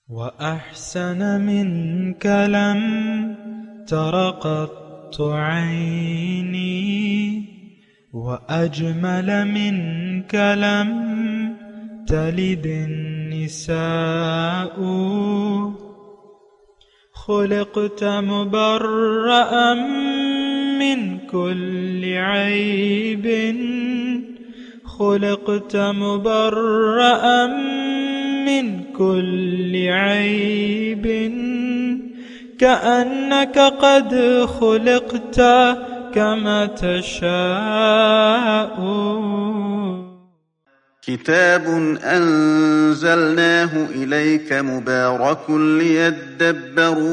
وأحسن منك لم تر قط عيني وأجمل منك لم تلد النساء خلقت مبرأ من كل عيب خلقت مبرأ من كل عيب كأنك قد خلقت كما تشاء كتاب أنزلناه إليك مبارك ليدبروا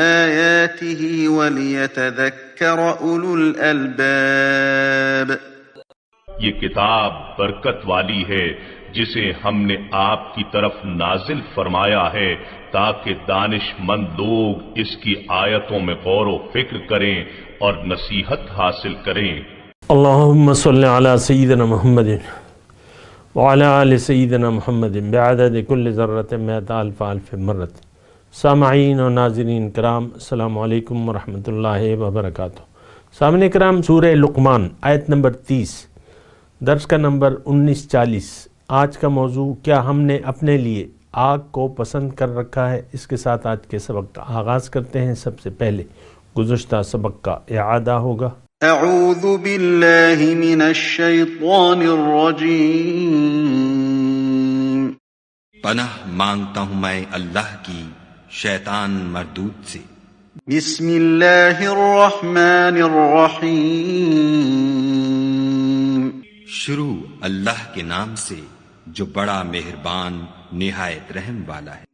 آياته وليتذكر أولو الألباب یہ کتاب برکت والی ہے جسے ہم نے آپ کی طرف نازل فرمایا ہے تاکہ دانش مند لوگ اس کی آیتوں میں غور و فکر کریں اور نصیحت حاصل کریں۔ اللہم صلی علی سیدنا محمد وعلی آل سیدنا محمد بعدد کل ذرۃ مئۃ الف الف مرت۔ سامعین و ناظرین کرام، السلام علیکم ورحمۃ اللہ وبرکاتہ۔ سامعین کرام، سورہ لقمان آیت نمبر 30، درس کا نمبر 1940۔ آج کا موضوع، کیا ہم نے اپنے لیے آگ کو پسند کر رکھا ہے؟ اس کے ساتھ آج کے سبق کا آغاز کرتے ہیں۔ سب سے پہلے گزشتہ سبق کا اعادہ ہوگا۔ اعوذ باللہ من الشیطان الرجیم، پناہ مانگتا ہوں میں اللہ کی شیطان مردود سے۔ بسم اللہ الرحمن الرحیم، شروع اللہ کے نام سے جو بڑا مہربان نہایت رحم والا ہے۔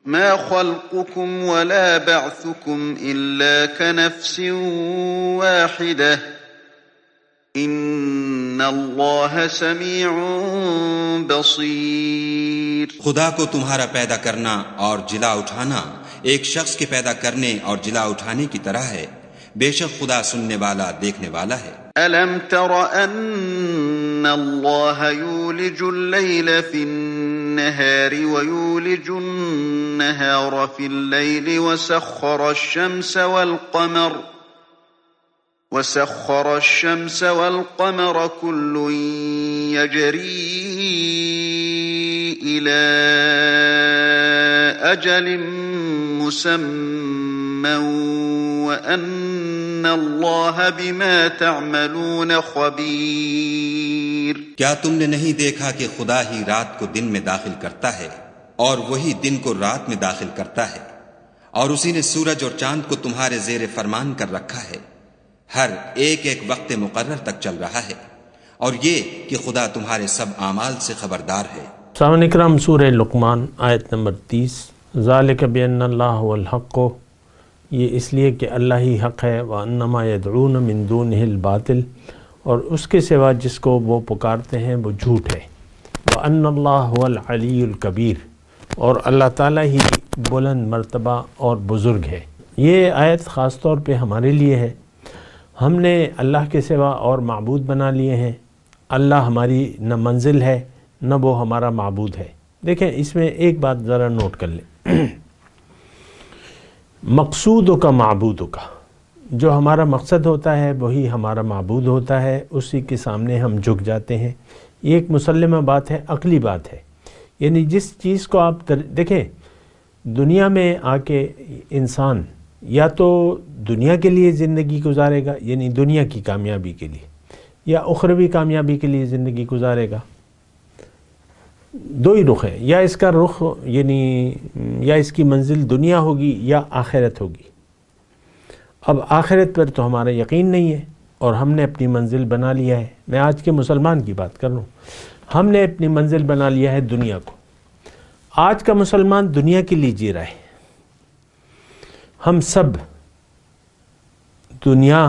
ما خلقكم ولا بعثكم إلا كنفس واحدة إن الله سميع بصير۔ خدا کو تمہارا پیدا کرنا اور جلا اٹھانا ایک شخص کے پیدا کرنے اور جلا اٹھانے کی طرح ہے، بے شک خدا سننے والا دیکھنے والا ہے۔ ألم تر أن الله يولج الليل في النهار ويولج النهار في الليل وسخر الشمس والقمر كل يجري إلى أجل مسمى وأن الله بما تعملون خبير۔ کیا تم نے نہیں دیکھا کہ خدا ہی رات کو دن میں داخل کرتا ہے اور وہی دن کو رات میں داخل کرتا ہے، اور اسی نے سورج اور چاند کو تمہارے زیر فرمان کر رکھا ہے، ہر ایک ایک وقت مقرر تک چل رہا ہے، اور یہ کہ خدا تمہارے سب اعمال سے خبردار ہے۔ سامعین اکرام، سورہ لقمان آیت نمبر 30۔ ذالک بان اللہ هو الحق، یہ اس لیے کہ اللہ ہی حق ہے، وانما یدعون من دونہ الباطل، اور اس کے سوا جس کو وہ پکارتے ہیں وہ جھوٹ ہے، وان اللہ هو العلی الکبیر، اور اللہ تعالیٰ ہی بلند مرتبہ اور بزرگ ہے۔ یہ آیت خاص طور پہ ہمارے لیے ہے۔ ہم نے اللہ کے سوا اور معبود بنا لیے ہیں۔ اللہ ہماری نہ منزل ہے نہ وہ ہمارا معبود ہے۔ دیکھیں، اس میں ایک بات ذرا نوٹ کر لیں، مقصودوں کا معبودوں کا، جو ہمارا مقصد ہوتا ہے وہی ہمارا معبود ہوتا ہے، اسی کے سامنے ہم جھک جاتے ہیں۔ یہ ایک مسلمہ بات ہے، عقلی بات ہے۔ یعنی جس چیز کو آپ دیکھیں، دنیا میں آ کے انسان یا تو دنیا کے لیے زندگی گزارے گا، یعنی دنیا کی کامیابی کے لیے، یا اخروی کامیابی کے لیے زندگی گزارے گا۔ دو ہی رخ ہیں، یا اس کا رخ یعنی یا اس کی منزل دنیا ہوگی یا آخرت ہوگی۔ اب آخرت پر تو ہمارا یقین نہیں ہے اور ہم نے اپنی منزل بنا لیا ہے۔ میں آج کے مسلمان کی بات کر رہا ہوں، ہم نے اپنی منزل بنا لیا ہے دنیا کو۔ آج کا مسلمان دنیا کے لیے جی رہا ہے۔ ہم سب دنیا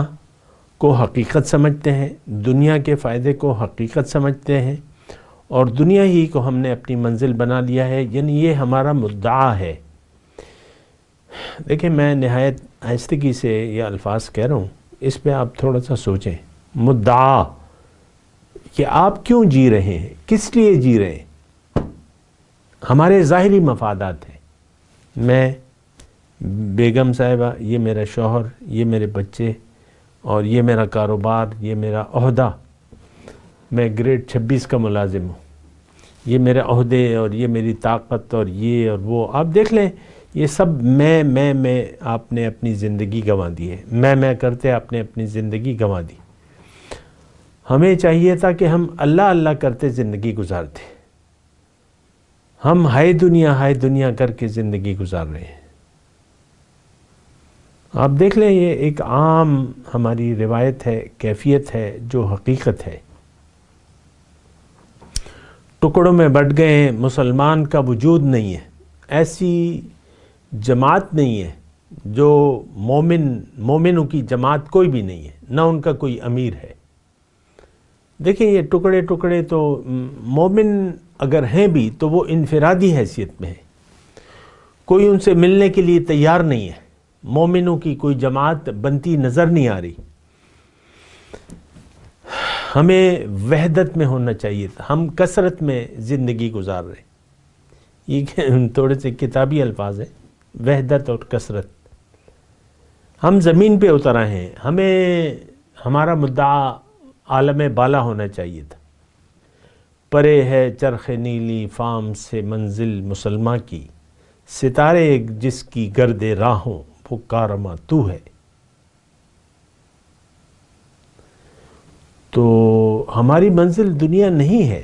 کو حقیقت سمجھتے ہیں، دنیا کے فائدے کو حقیقت سمجھتے ہیں، اور دنیا ہی کو ہم نے اپنی منزل بنا لیا ہے، یعنی یہ ہمارا مدعا ہے۔ دیکھیں، میں نہایت آہستگی سے یہ الفاظ کہہ رہا ہوں، اس پہ آپ تھوڑا سا سوچیں۔ مدعا کہ آپ کیوں جی رہے ہیں، کس لیے جی رہے ہیں؟ ہمارے ظاہری مفادات ہیں، میں، بیگم صاحبہ، یہ میرا شوہر، یہ میرے بچے، اور یہ میرا کاروبار، یہ میرا عہدہ، میں گریڈ 26 کا ملازم ہوں، یہ میرے عہدے اور یہ میری طاقت اور یہ اور وہ، آپ دیکھ لیں یہ سب میں آپ نے اپنی زندگی گنوا دی ہے، میں کرتے آپ نے اپنی زندگی گنوا دی۔ ہمیں چاہیے تھا کہ ہم اللہ اللہ کرتے زندگی گزارتے، ہم ہائے دنیا کر کے زندگی گزار رہے ہیں۔ آپ دیکھ لیں یہ ایک عام ہماری روایت ہے، کیفیت ہے جو حقیقت ہے۔ ٹکڑوں میں بٹ گئے ہیں، مسلمان کا وجود نہیں ہے، ایسی جماعت نہیں ہے جو مومنوں کی جماعت کوئی بھی نہیں ہے، نہ ان کا کوئی امیر ہے۔ دیکھیں یہ ٹکڑے تو مومن اگر ہیں بھی تو وہ انفرادی حیثیت میں ہیں، کوئی ان سے ملنے کے لیے تیار نہیں ہے، مومنوں کی کوئی جماعت بنتی نظر نہیں آ رہی۔ ہمیں وحدت میں ہونا چاہیے تھا، ہم کثرت میں زندگی گزار رہے، یہ تھوڑے سے کتابی الفاظ ہیں، وحدت اور کثرت۔ ہم زمین پہ اتر آئے ہیں، ہمیں ہمارا مدعا عالم بالا ہونا چاہیے تھا۔ پرے ہے چرخ نیلی فام سے منزل مسلمہ کی، ستارے جس کی گرد راہوں وہ کارما تو ہے۔ تو ہماری منزل دنیا نہیں ہے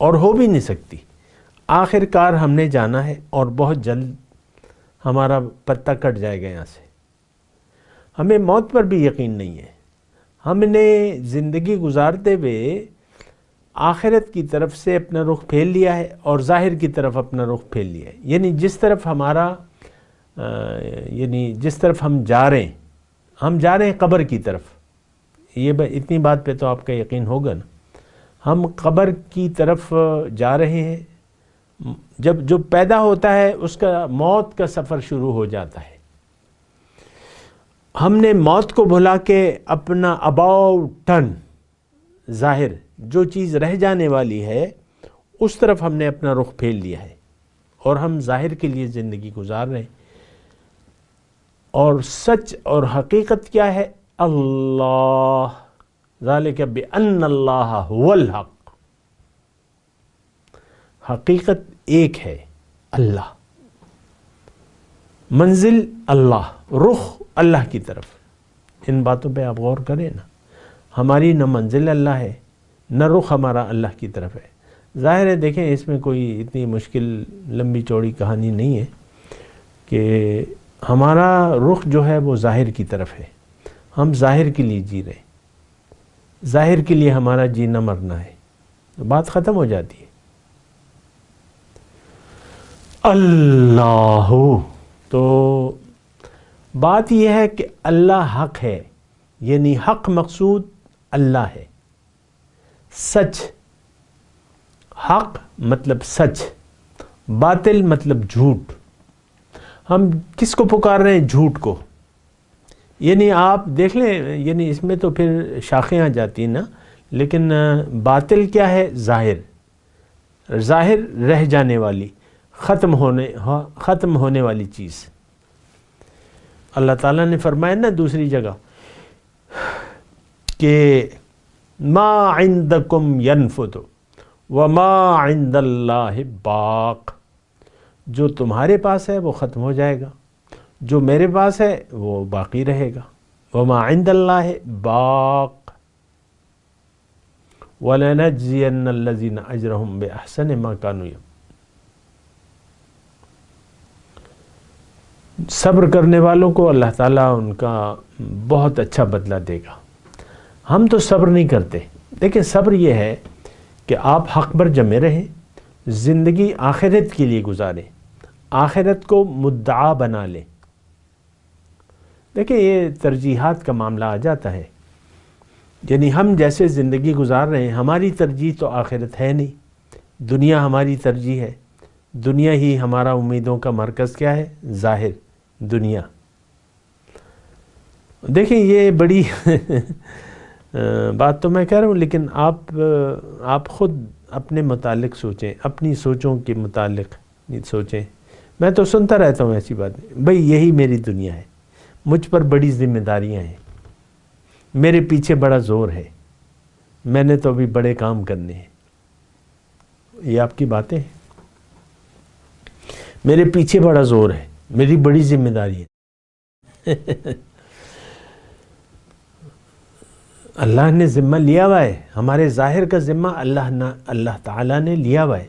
اور ہو بھی نہیں سکتی، آخر کار ہم نے جانا ہے اور بہت جلد ہمارا پتہ کٹ جائے گا یہاں سے۔ ہمیں موت پر بھی یقین نہیں ہے، ہم نے زندگی گزارتے ہوئے آخرت کی طرف سے اپنا رخ پھیر لیا ہے اور ظاہر کی طرف اپنا رخ پھیر لیا ہے، یعنی جس طرف جس طرف ہم جا رہے ہیں قبر کی طرف۔ یہ اتنی بات پہ تو آپ کا یقین ہوگا نا، ہم قبر کی طرف جا رہے ہیں۔ جو پیدا ہوتا ہے اس کا موت کا سفر شروع ہو جاتا ہے۔ ہم نے موت کو بھلا کے اپنا اباؤٹ ٹرن، ظاہر جو چیز رہ جانے والی ہے اس طرف ہم نے اپنا رخ پھیر لیا ہے اور ہم ظاہر کے لیے زندگی گزار رہے ہیں۔ اور سچ اور حقیقت کیا ہے؟ اللہ، ذالک بأن اللہ هو الحق، حقیقت ایک ہے، اللہ، منزل اللہ، رخ اللہ کی طرف۔ ان باتوں پہ آپ غور کریں نا، ہماری نہ منزل اللہ ہے نہ رخ ہمارا اللہ کی طرف ہے۔ ظاہر ہے دیکھیں اس میں کوئی اتنی مشکل لمبی چوڑی کہانی نہیں ہے کہ ہمارا رخ جو ہے وہ ظاہر کی طرف ہے، ہم ظاہر کے لیے جی رہے ہیں، ظاہر کے لیے ہمارا جینا مرنا ہے، تو بات ختم ہو جاتی ہے۔ اللہ، تو بات یہ ہے کہ اللہ حق ہے، یعنی حق مقصود اللہ ہے، سچ، حق مطلب سچ، باطل مطلب جھوٹ۔ ہم کس کو پکار رہے ہیں؟ جھوٹ کو۔ یعنی آپ دیکھ لیں، یعنی اس میں تو پھر شاخیں آ جاتی ہیں نا، لیکن باطل کیا ہے؟ ظاہر رہ جانے والی، ختم ہونے والی چیز۔ اللہ تعالیٰ نے فرمایا نا دوسری جگہ کہ ما عندکم ینفد وما عند اللہ باق، جو تمہارے پاس ہے وہ ختم ہو جائے گا، جو میرے پاس ہے وہ باقی رہے گا۔ وما عند اللہ باق وَلَنَجْزِيَنَّ الَّذِينَ أَجْرَهُمْ بِأَحْسَنِ مَا كَانُوا يَعْمَلُونَ۔ صبر کرنے والوں کو اللہ تعالیٰ ان کا بہت اچھا بدلہ دے گا۔ ہم تو صبر نہیں کرتے۔ دیکھیں صبر یہ ہے کہ آپ حق پر جمے رہیں، زندگی آخرت کے لیے گزاریں، آخرت کو مدعا بنا لیں۔ دیکھیں یہ ترجیحات کا معاملہ آ جاتا ہے، یعنی ہم جیسے زندگی گزار رہے ہیں، ہماری ترجیح تو آخرت ہے نہیں، دنیا ہماری ترجیح ہے، دنیا ہی ہمارا امیدوں کا مرکز کیا ہے؟ ظاہر دنیا۔ دیکھیں یہ بڑی بات تو میں کہہ رہا ہوں، لیکن آپ خود اپنے متعلق سوچیں، اپنی سوچوں کے متعلق سوچیں۔ میں تو سنتا رہتا ہوں ایسی باتیں، بھئی یہی میری دنیا ہے، مجھ پر بڑی ذمہ داریاں ہیں، میرے پیچھے بڑا زور ہے، میں نے تو ابھی بڑے کام کرنے ہیں۔ یہ آپ کی باتیں ہیں؟ میرے پیچھے بڑا زور ہے، میری بڑی ذمہ داری ہے۔ اللہ نے ذمہ لیا ہوا ہے، ہمارے ظاہر کا ذمہ اللہ تعالیٰ نے لیا ہوا ہے۔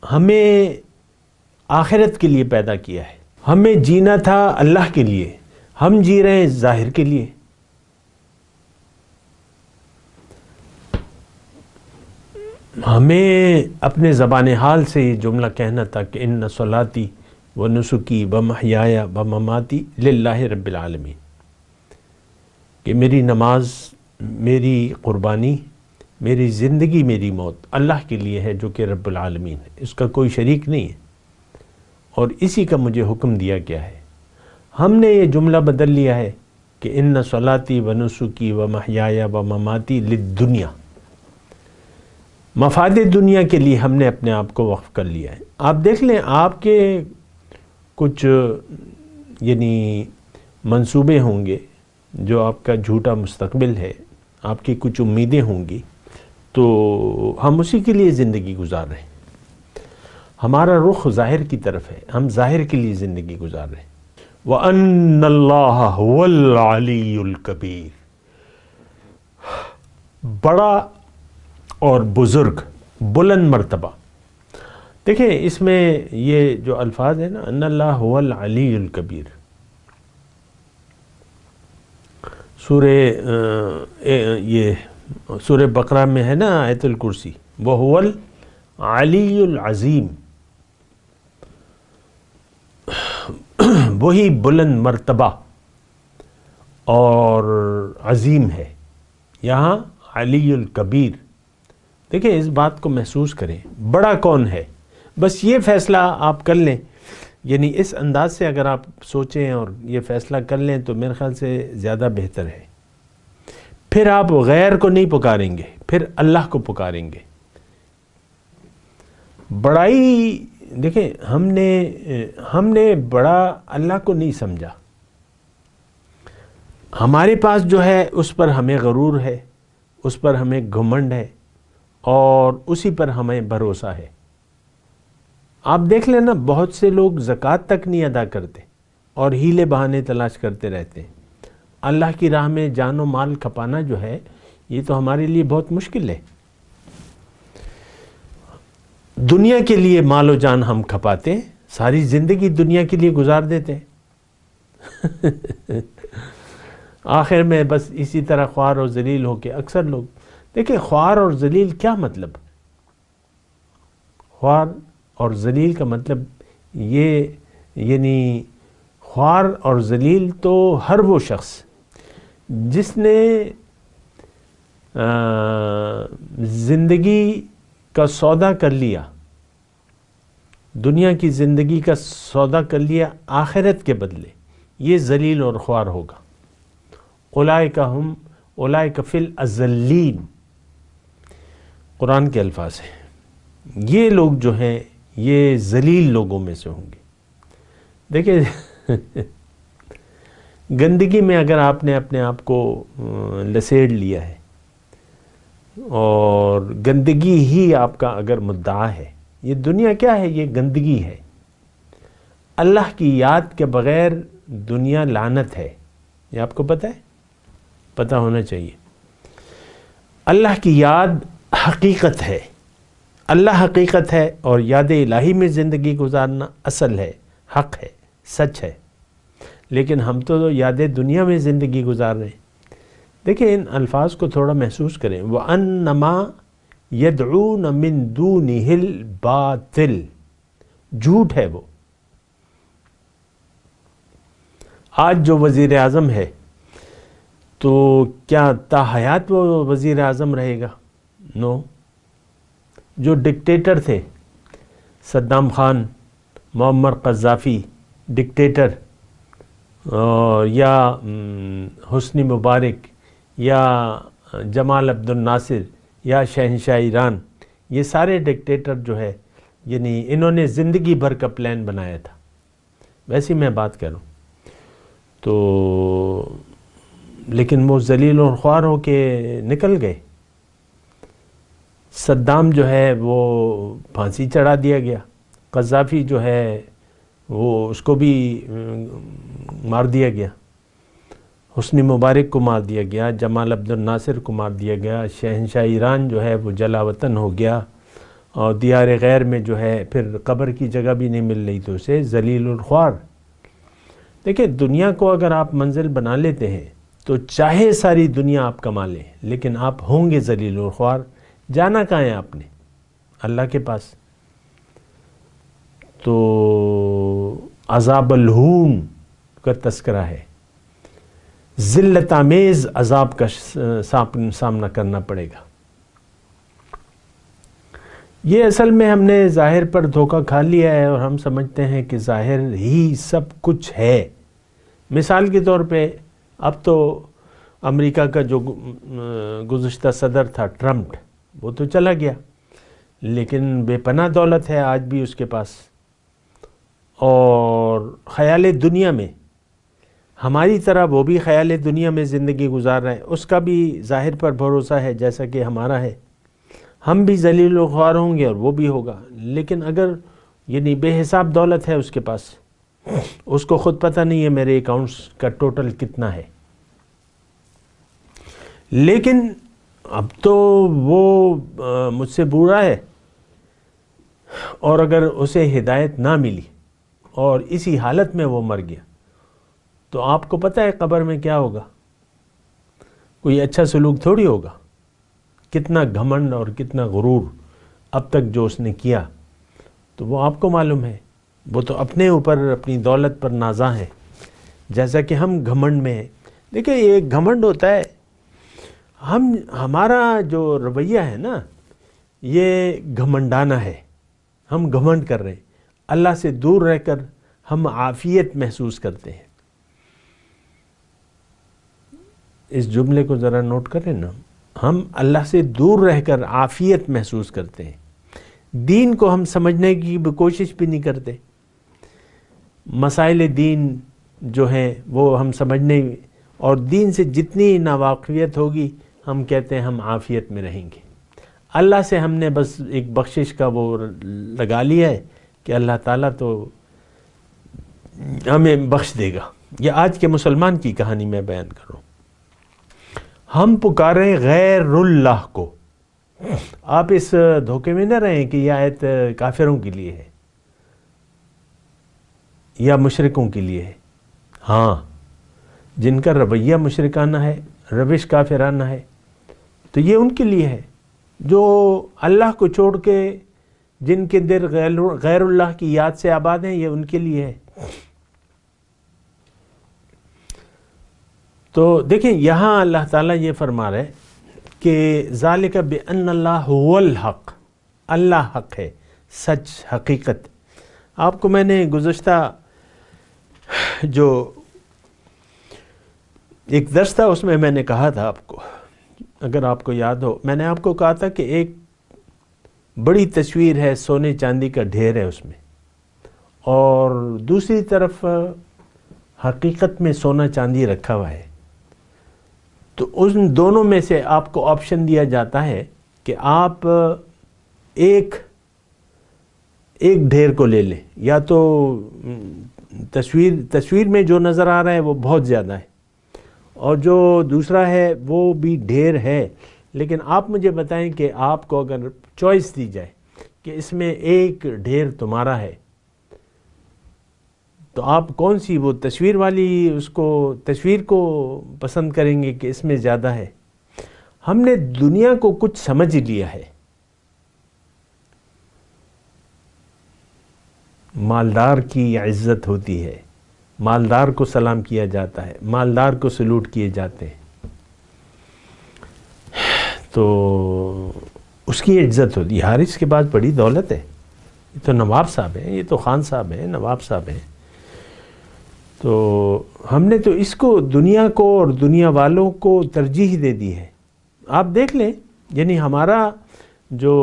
ہمیں آخرت کے لیے پیدا کیا ہے، ہمیں جینا تھا اللہ کے لیے، ہم جی رہے ہیں ظاہر کے لیے۔ ہمیں اپنے زبان حال سے یہ جملہ کہنا تھا کہ ان صلاتی و نسکی و محیایا و مماتی للہ رب العالمین، کہ میری نماز، میری قربانی، میری زندگی، میری موت اللہ کے لیے ہے جو کہ رب العالمین ہے، اس کا کوئی شریک نہیں ہے، اور اسی کا مجھے حکم دیا گیا ہے۔ ہم نے یہ جملہ بدل لیا ہے کہ ان صلاتی و نسکی و محیایا و مماتی للدنیا، مفاد دنیا کے لیے ہم نے اپنے آپ کو وقف کر لیا ہے۔ آپ دیکھ لیں، آپ کے کچھ یعنی منصوبے ہوں گے، جو آپ کا جھوٹا مستقبل ہے، آپ کی کچھ امیدیں ہوں گی، تو ہم اسی کے لیے زندگی گزار رہے ہیں۔ ہمارا رخ ظاہر کی طرف ہے، ہم ظاہر کے لیے زندگی گزار رہے ہیں۔ وَأَنَّ اللَّهَ هُوَ الْعَلِيُّ الْكَبِيرُ، بڑا اور بزرگ، بلند مرتبہ۔ دیکھیں اس میں یہ جو الفاظ ہیں نا، ان اللہ هو العلی الکبیر، سورہ بقرہ میں ہے نا آیت الکرسی، وَهُوَ العلی العظیم، وہی بلند مرتبہ اور عظیم ہے۔ یہاں علی الکبیر، دیکھیں اس بات کو محسوس کریں، بڑا کون ہے، بس یہ فیصلہ آپ کر لیں، یعنی اس انداز سے اگر آپ سوچیں اور یہ فیصلہ کر لیں تو میرے خیال سے زیادہ بہتر ہے۔ پھر آپ غیر کو نہیں پکاریں گے، پھر اللہ کو پکاریں گے۔ بڑائی دیکھیں، ہم نے بڑا اللہ کو نہیں سمجھا، ہمارے پاس جو ہے اس پر ہمیں غرور ہے، اس پر ہمیں گھمنڈ ہے، اور اسی پر ہمیں بھروسہ ہے۔ آپ دیکھ لیں نا، بہت سے لوگ زکوٰۃ تک نہیں ادا کرتے اور ہیلے بہانے تلاش کرتے رہتے ہیں۔ اللہ کی راہ میں جان و مال کھپانا جو ہے، یہ تو ہمارے لیے بہت مشکل ہے۔ دنیا کے لیے مال و جان ہم کھپاتے ہیں، ساری زندگی دنیا کے لیے گزار دیتے ہیں۔ آخر میں بس اسی طرح خوار اور ذلیل ہو کے اکثر لوگ، دیکھیں خوار اور ذلیل کیا مطلب؟ خوار اور ذلیل کا مطلب یہ، یعنی خوار اور ذلیل تو ہر وہ شخص جس نے زندگی کا سودا کر لیا، دنیا کی زندگی کا سودا کر لیا آخرت کے بدلے، یہ ذلیل اور خوار ہوگا۔ اولئک فی الاذلین، قرآن کے الفاظ ہیں۔ یہ لوگ جو ہیں یہ ذلیل لوگوں میں سے ہوں گے۔ دیکھیں گندگی میں اگر آپ نے اپنے آپ کو لسیڑ لیا ہے اور گندگی ہی آپ کا اگر مدعا ہے، یہ دنیا کیا ہے؟ یہ گندگی ہے۔ اللہ کی یاد کے بغیر دنیا لعنت ہے، یہ آپ کو پتہ ہے؟ پتہ ہونا چاہیے۔ اللہ کی یاد حقیقت ہے، اللہ حقیقت ہے، اور یاد الہی میں زندگی گزارنا اصل ہے، حق ہے، سچ ہے۔ لیکن ہم تو یاد دنیا میں زندگی گزار رہے ہیں۔ دیکھیں ان الفاظ کو تھوڑا محسوس کریں، وَأَنَّمَا يَدْعُونَ مِن دُونِهِ الْبَاطِلِ، جھوٹ ہے وہ۔ آج جو وزیر اعظم ہے تو کیا تا حیات وہ وزیر اعظم رہے گا؟ نو۔ جو ڈکٹیٹر تھے، صدام خان، معمر قذافی ڈکٹیٹر، یا حسنی مبارک، یا جمال عبد الناصر، یا شہنشاہ ایران، یہ سارے ڈکٹیٹر جو ہے یعنی انہوں نے زندگی بھر کا پلان بنایا تھا، ویسی میں بات کروں تو، لیکن وہ ذلیل اور خوار ہو کے نکل گئے۔ صدام جو ہے وہ پھانسی چڑھا دیا گیا، قذافی جو ہے وہ اس کو بھی مار دیا گیا، حسنی مبارک کو مار دیا گیا، جمال عبد الناصر کو مار دیا گیا، شہنشاہ ایران جو ہے وہ جلا وطن ہو گیا، اور دیار غیر میں جو ہے پھر قبر کی جگہ بھی نہیں مل رہی تو اسے ذلیل الخوار۔ دیکھیں دنیا کو اگر آپ منزل بنا لیتے ہیں تو چاہے ساری دنیا آپ کما لیں لیکن آپ ہوں گے ذلیل الخوار۔ جانا کہاں ہے آپ نے؟ اللہ کے پاس۔ تو عذاب الہون کا تذکرہ ہے، ذلت آمیز عذاب کا سامنا کرنا پڑے گا۔ یہ اصل میں ہم نے ظاہر پر دھوکہ کھا لیا ہے اور ہم سمجھتے ہیں کہ ظاہر ہی سب کچھ ہے۔ مثال کے طور پہ اب تو امریکہ کا جو گزشتہ صدر تھا ٹرمپ، وہ تو چلا گیا لیکن بے پناہ دولت ہے آج بھی اس کے پاس، اور خیال دنیا میں ہماری طرح وہ بھی خیال دنیا میں زندگی گزار رہا ہے، اس کا بھی ظاہر پر بھروسہ ہے جیسا کہ ہمارا ہے، ہم بھی ذلیل و خوار ہوں گے اور وہ بھی ہوگا۔ لیکن اگر یعنی بے حساب دولت ہے اس کے پاس، اس کو خود پتہ نہیں ہے میرے اکاؤنٹس کا ٹوٹل کتنا ہے، لیکن اب تو وہ مجھ سے برا ہے، اور اگر اسے ہدایت نہ ملی اور اسی حالت میں وہ مر گیا تو آپ کو پتہ ہے قبر میں کیا ہوگا؟ کوئی اچھا سلوک تھوڑی ہوگا۔ کتنا گھمنڈ اور کتنا غرور اب تک جو اس نے کیا تو وہ آپ کو معلوم ہے، وہ تو اپنے اوپر اپنی دولت پر نازاں ہے، جیسا کہ ہم گھمنڈ میں ہیں۔ دیکھیں یہ ایک گھمنڈ ہوتا ہے، ہمارا جو رویہ ہے نا یہ گھمنڈانہ ہے، ہم گھمنڈ کر رہے ہیں، اللہ سے دور رہ کر ہم عافیت محسوس کرتے ہیں۔ اس جملے کو ذرا نوٹ کریں نا، ہم اللہ سے دور رہ کر عافیت محسوس کرتے ہیں، دین کو ہم سمجھنے کی کوشش بھی نہیں کرتے، مسائل دین جو ہیں وہ ہم سمجھنے، اور دین سے جتنی ناواقفیت ہوگی ہم کہتے ہیں ہم عافیت میں رہیں گے۔ اللہ سے ہم نے بس ایک بخشش کا وہ لگا لیا ہے کہ اللہ تعالیٰ تو ہمیں بخش دے گا۔ یہ آج کے مسلمان کی کہانی میں بیان کر رہا ہوں۔ ہم پکاریں غیر اللہ کو۔ آپ اس دھوکے میں نہ رہیں کہ یہ آیت کافروں کے لیے ہے یا مشرکوں کے لیے ہے۔ ہاں، جن کا رویہ مشرکانہ ہے، روش کافرانہ ہے، تو یہ ان کے لیے ہے۔ جو اللہ کو چھوڑ کے جن کے دل غیر اللہ کی یاد سے آباد ہیں، یہ ان کے لیے ہے۔ تو دیکھیں یہاں اللہ تعالیٰ یہ فرما رہے کہ ذالک بأن اللہ هو الحق، اللہ حق ہے، سچ، حقیقت۔ آپ کو میں نے گزشتہ جو ایک درس تھا اس میں نے کہا تھا، آپ کو اگر آپ کو یاد ہو، میں نے آپ کو کہا تھا کہ ایک بڑی تصویر ہے، سونے چاندی کا ڈھیر ہے اس میں، اور دوسری طرف حقیقت میں سونا چاندی رکھا ہوا ہے۔ تو ان دونوں میں سے آپ کو آپشن دیا جاتا ہے کہ آپ ایک ڈھیر کو لے لیں، یا تو تصویر میں جو نظر آ رہا ہے وہ بہت زیادہ ہے، اور جو دوسرا ہے وہ بھی ڈھیر ہے، لیکن آپ مجھے بتائیں کہ آپ کو اگر چوائس دی جائے کہ اس میں ایک ڈھیر تمہارا ہے، تو آپ کون سی، وہ تصویر والی تصویر کو پسند کریں گے کہ اس میں زیادہ ہے؟ ہم نے دنیا کو کچھ سمجھ لیا ہے، مالدار کی عزت ہوتی ہے، مالدار کو سلام کیا جاتا ہے، مالدار کو سلوٹ کیے جاتے ہیں، تو اس کی عزت ہوتی ہے۔ ہر اس کے بعد بڑی دولت ہے، یہ تو نواب صاحب ہیں، یہ تو خان صاحب ہیں، نواب صاحب ہیں۔ تو ہم نے تو اس کو، دنیا کو اور دنیا والوں کو ترجیح دے دی ہے۔ آپ دیکھ لیں یعنی ہمارا جو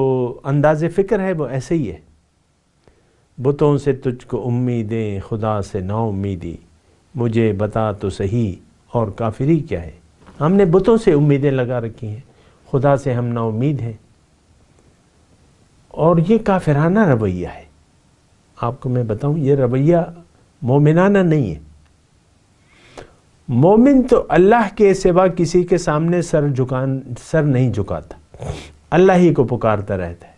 انداز فکر ہے وہ ایسے ہی ہے، بتوں سے تجھ کو امیدیں خدا سے نا امیدی، مجھے بتا تو صحیح اور کافری کیا ہے۔ ہم نے بتوں سے امیدیں لگا رکھی ہیں، خدا سے ہم نا امید ہیں، اور یہ کافرانہ رویہ ہے۔ آپ کو میں بتاؤں، یہ رویہ مومنانہ نہیں ہے۔ مومن تو اللہ کے سوا کسی کے سامنے سر نہیں جھکاتا، اللہ ہی کو پکارتا رہتا ہے۔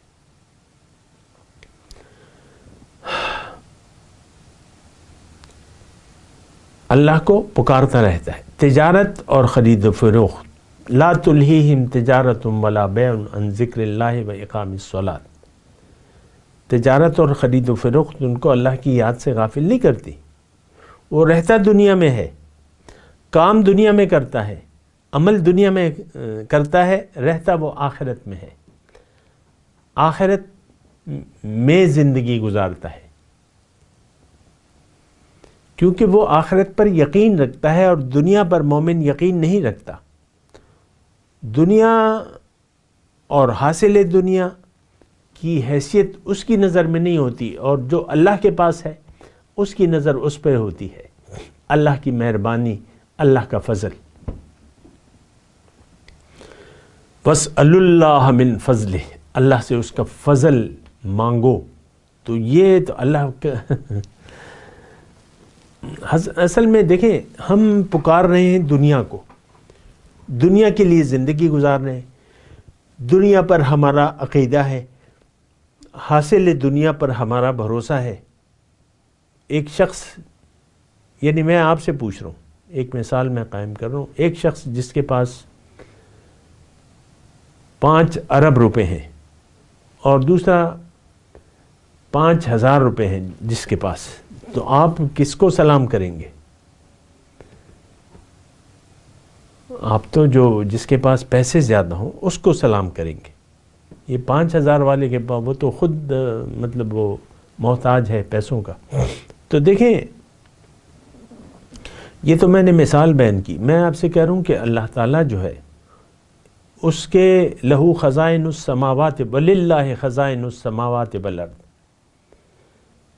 اللہ کو پکارتا رہتا ہے۔ تجارت اور خرید و فروخت، لا تلہیہم تجارت ولا بیع عن ذکر اللہ و اقام الصلاۃ، تجارت اور خرید و فروخت ان کو اللہ کی یاد سے غافل نہیں کرتی۔ وہ رہتا دنیا میں ہے، کام دنیا میں کرتا ہے، عمل دنیا میں کرتا ہے، رہتا وہ آخرت میں ہے، آخرت میں زندگی گزارتا ہے، کیونکہ وہ آخرت پر یقین رکھتا ہے، اور دنیا پر مومن یقین نہیں رکھتا۔ دنیا اور حاصل دنیا کی حیثیت اس کی نظر میں نہیں ہوتی، اور جو اللہ کے پاس ہے اس کی نظر اس پہ ہوتی ہے۔ اللہ کی مہربانی، اللہ کا فضل، وَاسْأَلُوا اللَّهَ مِن فَضْلِهِ، اللہ سے اس کا فضل مانگو۔ تو یہ تو اللہ کا اصل میں دیکھیں، ہم پکار رہے ہیں دنیا کو، دنیا کے لیے زندگی گزار رہے ہیں، دنیا پر ہمارا عقیدہ ہے، حاصل دنیا پر ہمارا بھروسہ ہے۔ ایک شخص، یعنی میں آپ سے پوچھ رہا ہوں، ایک مثال میں قائم کر رہا ہوں، ایک شخص جس کے پاس 5 ارب روپے ہیں، اور دوسرا 5,000 روپے ہیں جس کے پاس، تو آپ کس کو سلام کریں گے؟ آپ تو جس کے پاس پیسے زیادہ ہوں اس کو سلام کریں گے۔ یہ 5,000 والے کے پاس، وہ تو خود مطلب وہ محتاج ہے پیسوں کا۔ تو دیکھیں، یہ تو میں نے مثال بیان کی۔ میں آپ سے کہہ رہا ہوں کہ اللہ تعالیٰ جو ہے، اس کے لہو خزائن السماوات، وللہ خزائن السماوات والارض،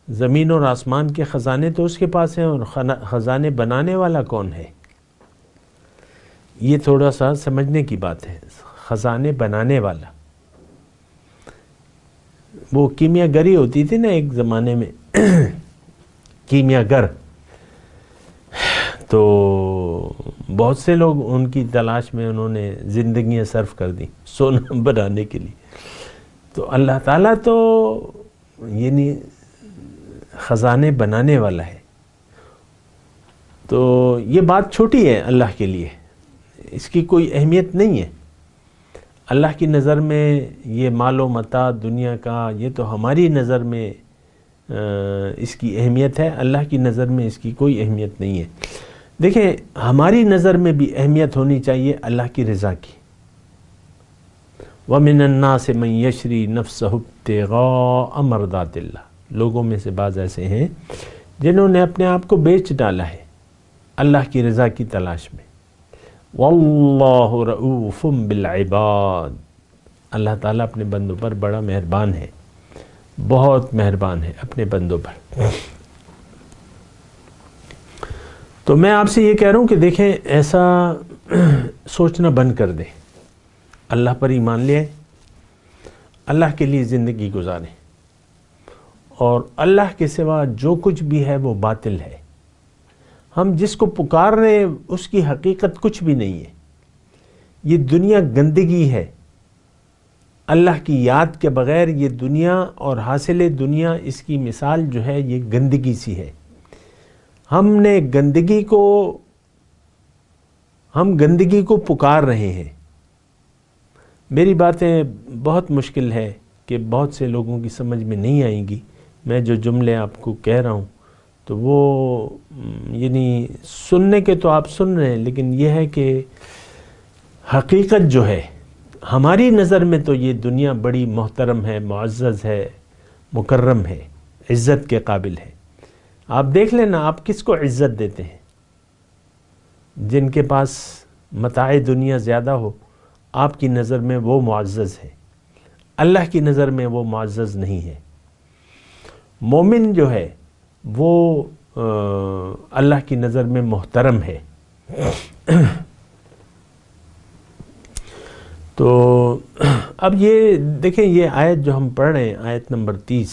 زمین اور آسمان کے خزانے تو اس کے پاس ہیں، اور خزانے بنانے والا کون ہے؟ یہ تھوڑا سا سمجھنے کی بات ہے۔ خزانے بنانے والا، وہ کیمیا گری ہوتی تھی نا ایک زمانے میں، کیمیا گر، تو بہت سے لوگ ان کی تلاش میں انہوں نے زندگیاں صرف کر دیں سونا بنانے کے لیے۔ تو اللہ تعالیٰ تو یعنی خزانے بنانے والا ہے۔ تو یہ بات چھوٹی ہے اللہ کے لیے، اس کی کوئی اہمیت نہیں ہے۔ اللہ کی نظر میں یہ مال و متاع دنیا کا، یہ تو ہماری نظر میں اس کی اہمیت ہے، اللہ کی نظر میں اس کی کوئی اہمیت نہیں ہے۔ دیکھیں، ہماری نظر میں بھی اہمیت ہونی چاہیے اللہ کی رضا کی۔ وَمِنَ النَّاسِ مَن يَشْرِي نَفْسَهُ ابْتِغَاءَ مَرْضَاتِ اللَّهِ، لوگوں میں سے بعض ایسے ہیں جنہوں نے اپنے آپ کو بیچ ڈالا ہے اللہ کی رضا کی تلاش میں۔ وَاللَّهُ رَؤُوفٌ بِالْعِبَادِ، اللہ تعالیٰ اپنے بندوں پر بڑا مہربان ہے، بہت مہربان ہے اپنے بندوں پر۔ تو میں آپ سے یہ کہہ رہا ہوں کہ دیکھیں، ایسا سوچنا بند کر دیں، اللہ پر ایمان لے آئیں، اللہ کے لیے زندگی گزاریں، اور اللہ کے سوا جو کچھ بھی ہے وہ باطل ہے۔ ہم جس کو پکار رہے ہیں اس کی حقیقت کچھ بھی نہیں ہے، یہ دنیا گندگی ہے۔ اللہ کی یاد کے بغیر یہ دنیا اور حاصل دنیا، اس کی مثال جو ہے یہ گندگی سی ہے۔ ہم گندگی کو پکار رہے ہیں۔ میری باتیں بہت مشکل ہے کہ بہت سے لوگوں کی سمجھ میں نہیں آئیں گی۔ میں جو جملے آپ کو کہہ رہا ہوں تو وہ یعنی سننے کے تو آپ سن رہے ہیں، لیکن یہ ہے کہ حقیقت جو ہے ہماری نظر میں تو یہ دنیا بڑی محترم ہے، معزز ہے، مکرم ہے، عزت کے قابل ہے۔ آپ دیکھ لینا، آپ کس کو عزت دیتے ہیں؟ جن کے پاس متاع دنیا زیادہ ہو، آپ کی نظر میں وہ معزز ہے، اللہ کی نظر میں وہ معزز نہیں ہے۔ مومن جو ہے وہ اللہ کی نظر میں محترم ہے۔ تو اب یہ دیکھیں، یہ آیت جو ہم پڑھ رہے ہیں، آیت نمبر 30،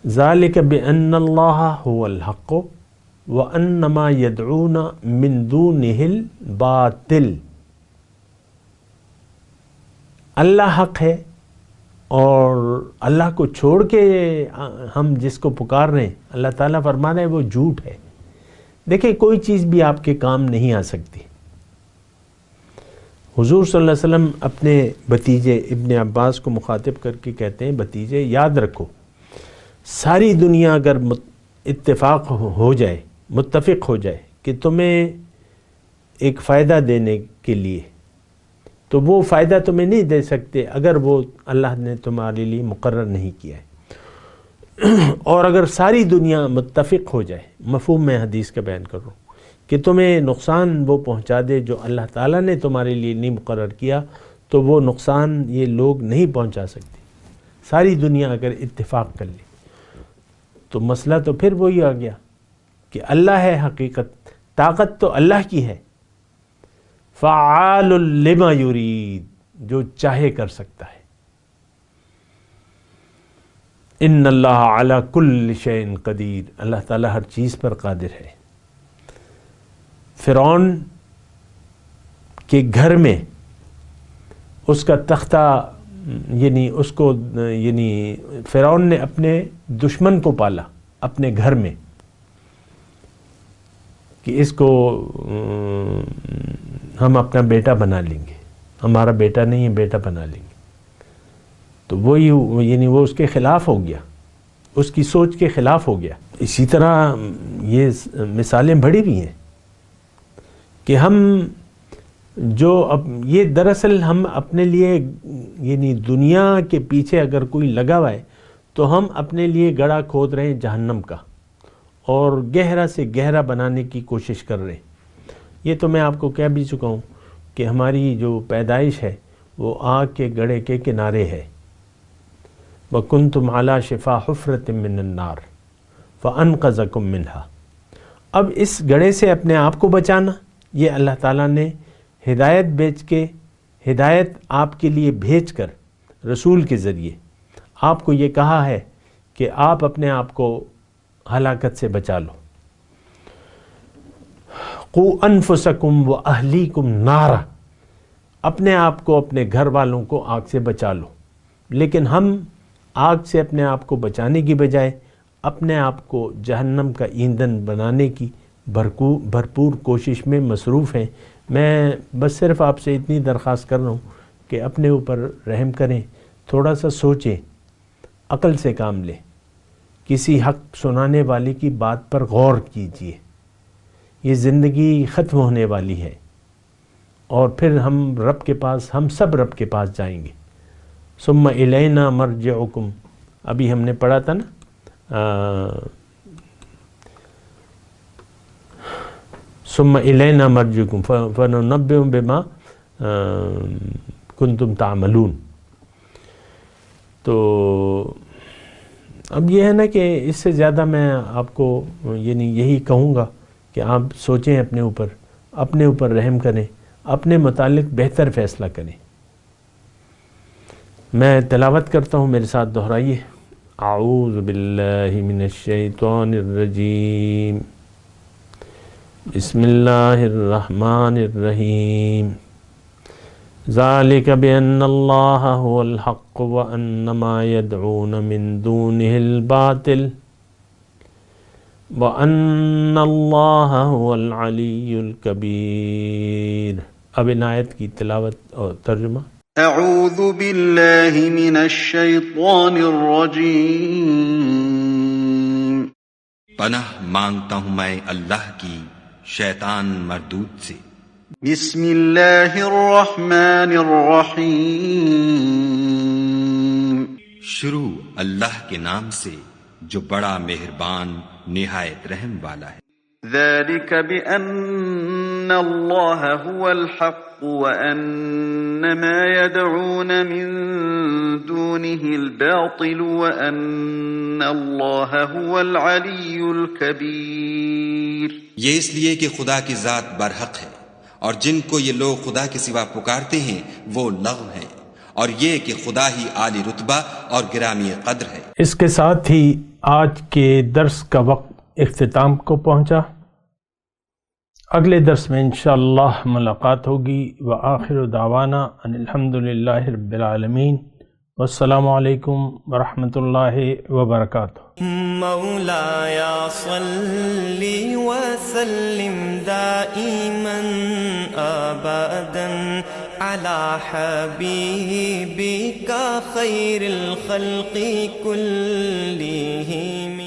ذالک بأن اللہ هو الحق وأن ما يدعون من دونه الباطل، اللہ حق ہے اور اللہ کو چھوڑ کے ہم جس کو پکار رہے ہیں، اللہ تعالیٰ فرما رہے ہیں وہ جھوٹ ہے۔ دیکھیں، کوئی چیز بھی آپ کے کام نہیں آ سکتی۔ حضور صلی اللہ علیہ وسلم اپنے بھتیجے ابن عباس کو مخاطب کر کے کہتے ہیں، بھتیجے یاد رکھو، ساری دنیا اگر اتفاق ہو جائے، متفق ہو جائے کہ تمہیں ایک فائدہ دینے کے لیے، تو وہ فائدہ تمہیں نہیں دے سکتے اگر وہ اللہ نے تمہارے لیے مقرر نہیں کیا ہے۔ اور اگر ساری دنیا متفق ہو جائے، مفہوم میں حدیث کا بیان کر رہا ہوں، کہ تمہیں نقصان وہ پہنچا دے جو اللہ تعالیٰ نے تمہارے لیے نہیں مقرر کیا، تو وہ نقصان یہ لوگ نہیں پہنچا سکتے۔ ساری دنیا اگر اتفاق کر لے تو مسئلہ تو پھر وہی آ گیا کہ اللہ ہے حقیقت، طاقت تو اللہ کی ہے، فعال لما یرید، جو چاہے کر سکتا ہے۔ ان اللہ علی کل شیء قدیر، اللہ تعالی ہر چیز پر قادر ہے۔ فرعون کے گھر میں اس کا تختہ، یعنی فرعون نے اپنے دشمن کو پالا اپنے گھر میں کہ اس کو ہم اپنا بیٹا بنا لیں گے، ہمارا بیٹا نہیں ہے، بیٹا بنا لیں گے۔ تو وہ اس کے خلاف ہو گیا، اس کی سوچ کے خلاف ہو گیا۔ اسی طرح یہ مثالیں بڑی بھی ہیں کہ ہم یہ دراصل ہم اپنے لیے، یعنی دنیا کے پیچھے اگر کوئی لگا ہوا ہے تو ہم اپنے لیے گڑھا کھود رہے ہیں جہنم کا، اور گہرا سے گہرا بنانے کی کوشش کر رہے ہیں۔ یہ تو میں آپ کو کہہ بھی چکا ہوں کہ ہماری جو پیدائش ہے وہ آگ کے گڑھے کے کنارے ہے۔ وَكُنْتُمْ عَلَى شِفَا حُفْرَةٍ مِّنَ النَّارِ فَأَنْقَذَكُم مِّنْهَا۔ اب اس گڑھے سے اپنے آپ کو بچانا، یہ اللہ تعالیٰ نے ہدایت آپ کے لیے بھیج کر رسول کے ذریعے آپ کو یہ کہا ہے کہ آپ اپنے آپ کو ہلاکت سے بچا لو۔ قُوا أَنفُسَكُمْ وَأَهْلِيكُمْ نَارًا، اپنے آپ کو، اپنے گھر والوں کو آگ سے بچا لو۔ لیکن ہم آگ سے اپنے آپ کو بچانے کی بجائے اپنے آپ کو جہنم کا ایندھن بنانے کی بھرپور کوشش میں مصروف ہیں۔ میں بس صرف آپ سے اتنی درخواست کر رہا ہوں کہ اپنے اوپر رحم کریں، تھوڑا سا سوچیں، عقل سے کام لیں، کسی حق سنانے والے کی بات پر غور کیجیے۔ یہ زندگی ختم ہونے والی ہے اور پھر ہم سب رب کے پاس جائیں گے۔ ثم الینا مرجعکم، ابھی ہم نے پڑھا تھا نا، ثم الینا مرجعکم فننبئکم بما کنتم تعملون۔ تو اب یہ ہے نا کہ اس سے زیادہ میں آپ کو یہی کہوں گا کہ آپ سوچیں، اپنے اوپر رحم کریں، اپنے متعلق بہتر فیصلہ کریں۔ میں تلاوت کرتا ہوں، میرے ساتھ دہرائیے۔ اعوذ باللہ من الشیطان الرجیم، بسم اللہ الرحمن الرحیم۔ ذالک بأن اللہ هو الحق وأن ما يدعون من دونه الباطل وأن اللہ هو العلی الکبیر۔ اب ان آیت کی تلاوت اور ترجمہ۔ اعوذ باللہ من الشیطان الرجیم، پناہ مانگتا ہوں میں اللہ کی شیطان مردود سے۔ بسم اللہ الرحمن الرحیم، شروع اللہ کے نام سے جو بڑا مہربان نہایت رحم والا ہے۔ ذالک بأن اللہ هو الحق وان ما يدعون من دونه الباطل وان اللہ هو العلی الکبیر۔ یہ اس لیے کہ خدا کی ذات برحق ہے، اور جن کو یہ لوگ خدا کے سوا پکارتے ہیں وہ لغو ہیں، اور یہ کہ خدا ہی عالی رتبہ اور گرامی قدر ہے۔ اس کے ساتھ ہی آج کے درس کا وقت اختتام کو پہنچا۔ اگلے درس میں انشاءاللہ ملاقات ہوگی۔ وآخر دعوانا ان الحمدللہ رب العالمین، والسلام علیکم ورحمۃ اللہ وبرکاتہ۔ مولایا صلی وسلم دائما ابدا علی حبیبک خیر الخلق کلہم۔